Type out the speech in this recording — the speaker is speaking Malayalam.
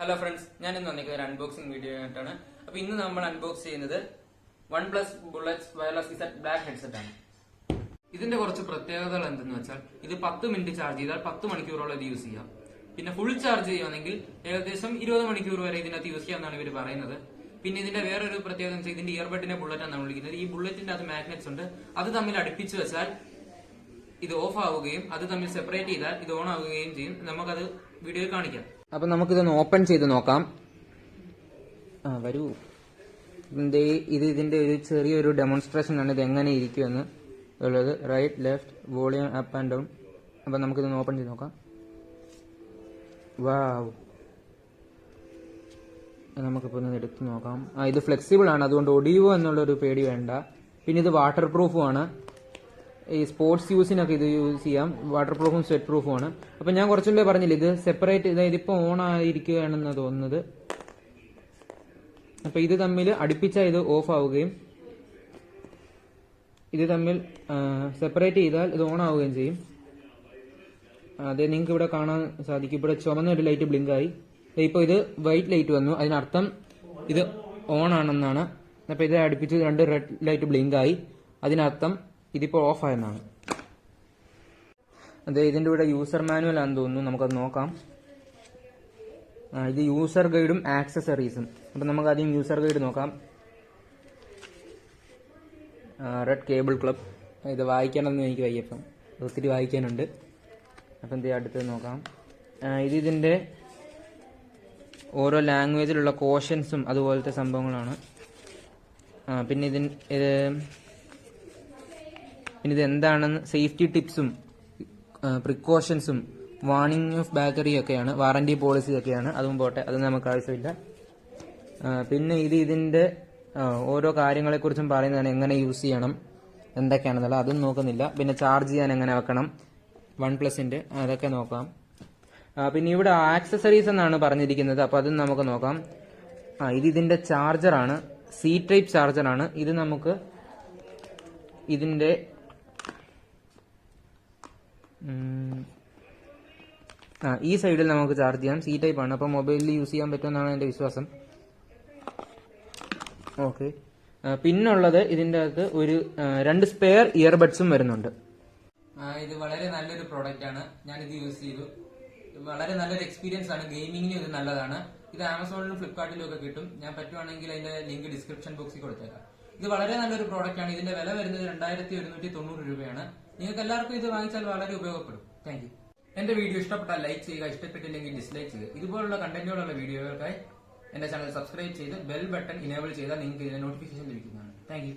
ഹലോ ഫ്രണ്ട്സ്, ഞാൻ ഇന്ന് വന്നിരിക്കുന്ന ഒരു അൺബോക്സിംഗ് വീഡിയോ ആയിട്ടാണ്. അപ്പൊ ഇന്ന് നമ്മൾ അൺബോക്സ് ചെയ്യുന്നത് OnePlus bullet wireless Z black headset ആണ്. ഇതിന്റെ കുറച്ച് പ്രത്യേകതകൾ എന്തെന്ന് വെച്ചാൽ ഇത് 10 മിനിറ്റ് ചാർജ് ചെയ്താൽ 10 മണിക്കൂറോളം ഇത് യൂസ് ചെയ്യാം. പിന്നെ ഫുൾ ചാർജ് ചെയ്യുകയാണെങ്കിൽ ഏകദേശം 20 മണിക്കൂർ വരെ ഇതിനകത്ത് യൂസ് ചെയ്യാമെന്നാണ് ഇവർ പറയുന്നത്. പിന്നെ ഇതിന്റെ വേറൊരു പ്രത്യേകത വെച്ചാൽ ഇതിന്റെ ഇയർബഡിന്റെ ബുള്ളറ്റ് എന്നാണ് വിളിക്കുന്നത്. ഈ ബുള്ളറ്റിന്റെ അത് മാഗ്നറ്റ്സ് ഉണ്ട്, അത് തമ്മിൽ അടുപ്പിച്ച് വെച്ചാൽ ഇത് ഓഫ് ആവുകയും അത് തമ്മിൽ സെപ്പറേറ്റ് ചെയ്താൽ ഇത് ഓൺ ആവുകയും ചെയ്യും. നമുക്കത് വീഡിയോയിൽ കാണിക്കാം. അപ്പൊ നമുക്കിതൊന്ന് ഓപ്പൺ ചെയ്ത് നോക്കാം. വരൂ. ഇതിന്റെ ഒരു ചെറിയൊരു ഡെമോൺസ്ട്രേഷൻ ആണ്, ഇത് എങ്ങനെ ഇരിക്കുമെന്ന് ഉള്ളത്. Right, left, volume up and down. അപ്പൊ നമുക്കിതൊന്ന് ഓപ്പൺ ചെയ്ത് നോക്കാം. വാവ്, നമുക്കിപ്പോ ഒന്ന് എടുത്ത് നോക്കാം. ഇത് ഫ്ലെക്സിബിൾ ആണ്, അതുകൊണ്ട് ഒടിയുവോ എന്നുള്ളൊരു പേടി വേണ്ട. പിന്നെ ഇത് വാട്ടർ പ്രൂഫും ആണ്. ഈ സ്പോർട്സ് യൂസിനൊക്കെ ഇത് യൂസ് ചെയ്യാം. വാട്ടർ പ്രൂഫും സ്വെറ്റ് പ്രൂഫും ആണ്. അപ്പൊ ഞാൻ കുറച്ചുകൂടെ പറഞ്ഞില്ല, ഇത് സെപ്പറേറ്റ്, ഇതിപ്പോ ഓൺ ആയിരിക്കുകയാണെന്ന് തോന്നുന്നത്. അപ്പൊ ഇത് തമ്മിൽ അടുപ്പിച്ചാൽ ഇത് ഓഫ് ആവുകയും ഇത് തമ്മിൽ സെപ്പറേറ്റ് ചെയ്താൽ ഇത് ഓൺ ആവുകയും ചെയ്യും. അതെ, നിങ്ങൾക്ക് ഇവിടെ കാണാൻ സാധിക്കും. ഇവിടെ ചുമന്ന ഒരു ലൈറ്റ് ബ്ലിങ്ക് ആയി. ഇപ്പൊ ഇത് വൈറ്റ് ലൈറ്റ് വന്നു, അതിനർത്ഥം ഇത് ഓൺ ആണെന്നാണ്. അപ്പൊ ഇത് അടുപ്പിച്ച് 2 റെഡ് ലൈറ്റ് ബ്ലിങ്ക് ആയി, അതിനർത്ഥം ഇതിപ്പോ ഓഫ് ആയെന്നാണ്. അതെ, ഇതിന്റെ ഇവിടെ യൂസർ മാനുവൽ ആണെന്ന് തോന്നുന്നു. നമുക്കത് നോക്കാം. ഇത് യൂസർ ഗൈഡും ആക്സസറീസും. അപ്പൊ നമുക്ക് ആദ്യം യൂസർ ഗൈഡ് നോക്കാം. Red cable club. ഇത് വായിക്കണമെന്ന് എനിക്ക് വയ്യപ്പം, ഒത്തിരി വായിക്കാനുണ്ട്. അപ്പം എന്ത് അടുത്ത് നോക്കാം. ഇതിന്റെ ഓരോ ലാംഗ്വേജിലുള്ള കോഷൻസും അതുപോലത്തെ സംഭവങ്ങളാണ്. പിന്നെ ഇത് എന്താണെന്ന് സേഫ്റ്റി ടിപ്സും പ്രിക്കോഷൻസും വാർണിംഗ് ഓഫ് ബാറ്ററി ഒക്കെയാണ്, വാറന്റി പോളിസി ഒക്കെയാണ്. അതും പോട്ടെ, അത് നമുക്ക് ആവശ്യമില്ല. പിന്നെ ഇതിന്റെ ഓരോ കാര്യങ്ങളെക്കുറിച്ചും പറയുന്നതാണ്, എങ്ങനെ യൂസ് ചെയ്യണം എന്തൊക്കെയാണെന്നുള്ള അതും നോക്കുന്നില്ല. പിന്നെ ചാർജ് ചെയ്യാൻ എങ്ങനെ വെക്കണം OnePlusന്റെ, അതൊക്കെ നോക്കാം. പിന്നെ ഇവിടെ ആക്സസറീസ് എന്നാണ് പറഞ്ഞിരിക്കുന്നത്. അപ്പൊ അതും നമുക്ക് നോക്കാം. ഇതിന്റെ ചാർജറാണ്, സി ടൈപ്പ് ചാർജറാണ്. ഇത് നമുക്ക് ഇതിന്റെ ഈ സൈഡിൽ നമുക്ക് ചാർജ് ചെയ്യാം. സി ടൈപ്പ് ആണ്, അപ്പൊ മൊബൈലിൽ യൂസ് ചെയ്യാൻ പറ്റുമെന്നാണ് എന്റെ വിശ്വാസം. ഓക്കെ. പിന്നുള്ളത് ഇതിന്റെ അകത്ത് ഒരു 2 സ്പെയർ ഇയർബഡ്സും വരുന്നുണ്ട്. ഇത് വളരെ നല്ലൊരു പ്രോഡക്റ്റ് ആണ്. ഞാൻ ഇത് യൂസ് ചെയ്തു, വളരെ നല്ലൊരു എക്സ്പീരിയൻസ് ആണ്. ഗെയിമിങ്ങിനും ഇത് നല്ലതാണ്. ഇത് ആമസോണിലും ഫ്ലിപ്കാർട്ടിലും ഒക്കെ കിട്ടും. ഞാൻ പറ്റുവാണെങ്കിൽ അതിന്റെ ലിങ്ക് ഡിസ്ക്രിപ്ഷൻ ബോക്സിൽ കൊടുത്തേക്കാം. ഇത് വളരെ നല്ലൊരു പ്രോഡക്റ്റ് ആണ്. ഇതിന്റെ വില വരുന്നത് 2190 രൂപയാണ്. നിങ്ങൾക്ക് എല്ലാവർക്കും ഇത് വാങ്ങിച്ചാൽ വളരെ ഉപയോഗപ്പെടും. Thank you. എന്റെ വീഡിയോ ഇഷ്ടപ്പെട്ടാൽ ലൈക്ക് ചെയ്യുക, ഇഷ്ടപ്പെട്ടില്ലെങ്കിൽ ഡിസ്ലൈക്ക് ചെയ്യുക. ഇതുപോലുള്ള കണ്ടന്റുകളുള്ള വീഡിയോകൾക്കായി എന്റെ ചാനൽ സബ്സ്ക്രൈബ് ചെയ്ത് ബെൽ ബട്ടൺ ഇനേബിൾ ചെയ്താൽ നിങ്ങൾക്ക് ഇതിന്റെ നോട്ടിഫിക്കേഷൻ ലഭിക്കുന്നതാണ്. Thank U.